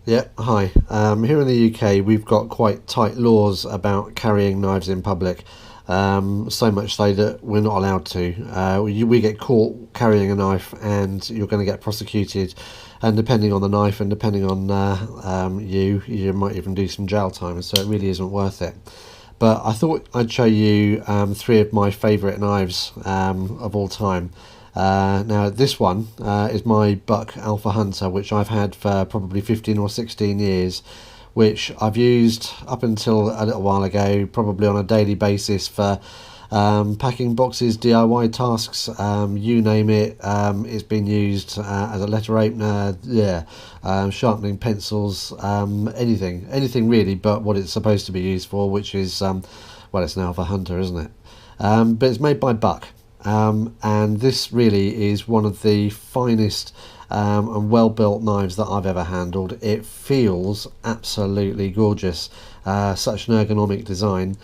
Yeah, hi. Here in the UK, we've got quite tight laws about carrying knives in public. So much so that we're not allowed to. We get caught carrying a knife, and you're going to get prosecuted. And depending on the knife, and depending on you might even do some jail time. So it really isn't worth it. But I thought I'd show you three of my favourite knives of all time. Now this one is my Buck Alpha Hunter, which I've had for probably 15 or 16 years, which I've used up until a little while ago, probably on a daily basis for packing boxes, DIY tasks, you name it. It's been used as a letter opener, sharpening pencils, anything really, but what it's supposed to be used for, which is, well, it's an Alpha Hunter, isn't it? But it's made by Buck. And this really is one of the finest and well-built knives that I've ever handled. It feels absolutely gorgeous, such an ergonomic design.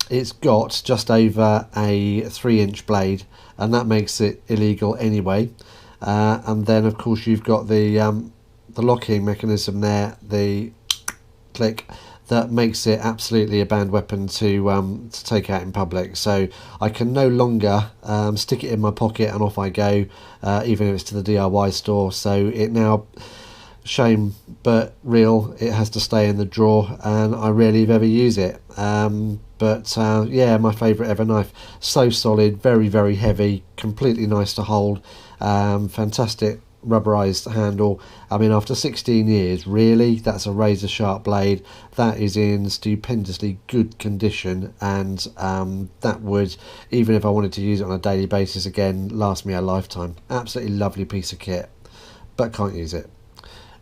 It's got just over a 3-inch blade, and that makes it illegal anyway. And then of course you've got the locking mechanism there, the click, that makes it absolutely a banned weapon to take out in public. So I can no longer stick it in my pocket and off I go, even if it's to the DIY store. So it now, shame but real, it has to stay in the drawer, and I rarely ever use it. Yeah, my favourite ever knife. So solid, very, very heavy, completely nice to hold, fantastic rubberized handle. I mean, after 16 years, really, that's a razor sharp blade that is in stupendously good condition, and that would, even if I wanted to use it on a daily basis again, last me a lifetime. Absolutely lovely piece of kit, but can't use it.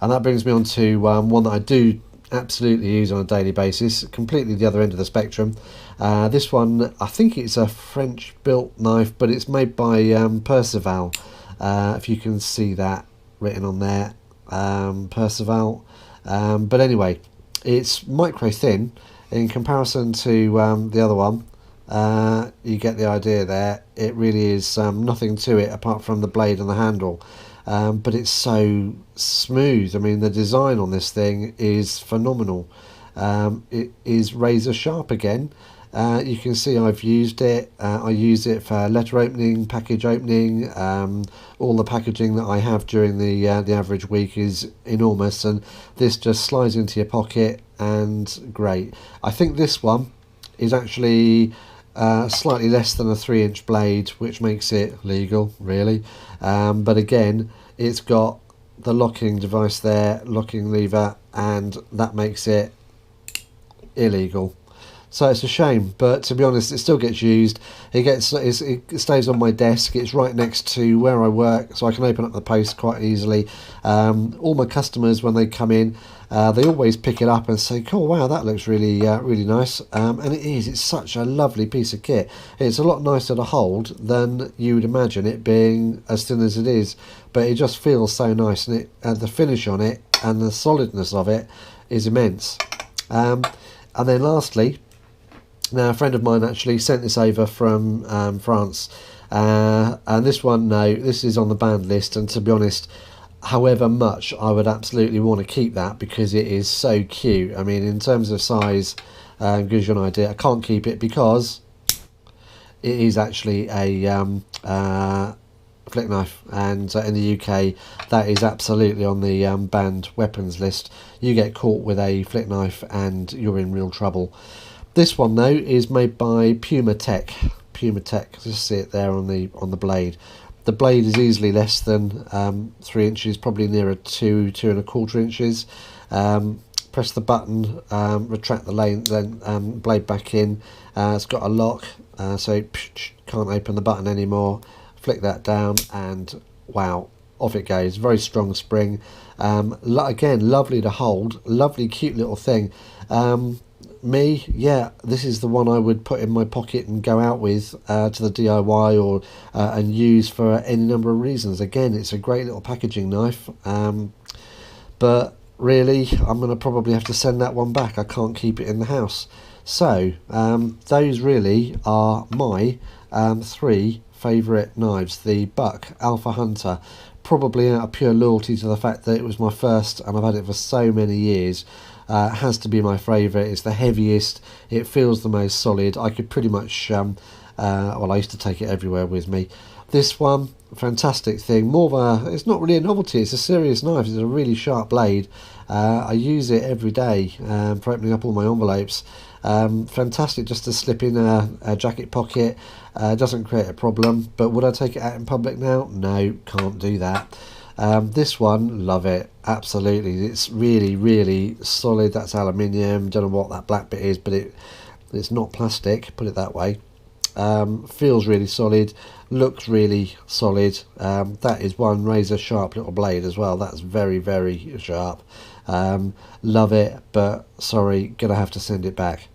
And that brings me on to one that I do absolutely use on a daily basis, completely the other end of the spectrum. This one, I think it's a French built knife, but it's made by PERCEVAL. If you can see that written on there, PERCEVAL. But anyway, it's micro thin in comparison to the other one. You get the idea there. It really is nothing to it apart from the blade and the handle. But it's so smooth. I mean, the design on this thing is phenomenal. It is razor sharp again. You can see I've used it. I use it for letter opening, package opening. All the packaging that I have during the average week is enormous, and this just slides into your pocket and great. I think this one is actually slightly less than a 3-inch blade, which makes it legal, really. But again, it's got the locking device there, locking lever, and that makes it illegal. So it's a shame, but to be honest, it still gets used. It stays on my desk. It's right next to where I work, so I can open up the post quite easily. All my customers, when they come in, they always pick it up and say, "Cool, wow, that looks really nice." And it is. It's such a lovely piece of kit. It's a lot nicer to hold than you would imagine, it being as thin as it is. But it just feels so nice, and the finish on it and the solidness of it is immense. And then lastly, now, a friend of mine actually sent this over from France, and this one, no, this is on the banned list, and to be honest, however much I would absolutely want to keep that because it is so cute. I mean, in terms of size, gives you an idea. I can't keep it because it is actually a flick knife, and in the UK that is absolutely on the banned weapons list. You get caught with a flick knife and you're in real trouble. This one though is made by Puma Tec. Just see it there on the blade. The blade is easily less than 3 inches, probably nearer 2.25 inches. Press the button, retract the lane, then blade back in. It's got a lock, so can't open the button anymore. Flick that down, and wow, off it goes. Very strong spring. Again, lovely to hold. Lovely, cute little thing. This is the one I would put in my pocket and go out with to the DIY or and use for any number of reasons. Again, it's a great little packaging knife, but really I'm going to probably have to send that one back. I can't keep it in the house. So those really are my three favourite knives. The Buck Alpha Hunter, probably out of pure loyalty to the fact that it was my first and I've had it for so many years. Has to be my favourite. It's the heaviest, it feels the most solid. I could pretty much well, I used to take it everywhere with me. This one, fantastic thing. More of a, it's not really a novelty, it's a serious knife. It's a really sharp blade. I use it every day for opening up all my envelopes. Fantastic just to slip in a jacket pocket. Doesn't create a problem. But would I take it out in public now? No, can't do that. This one, love it, absolutely. It's really, really solid. That's aluminium. Don't know what that black bit is, but it's not plastic, put it that way. Feels really solid, looks really solid. That is one razor sharp little blade as well. That's very, very sharp. Love it, but sorry, gonna have to send it back.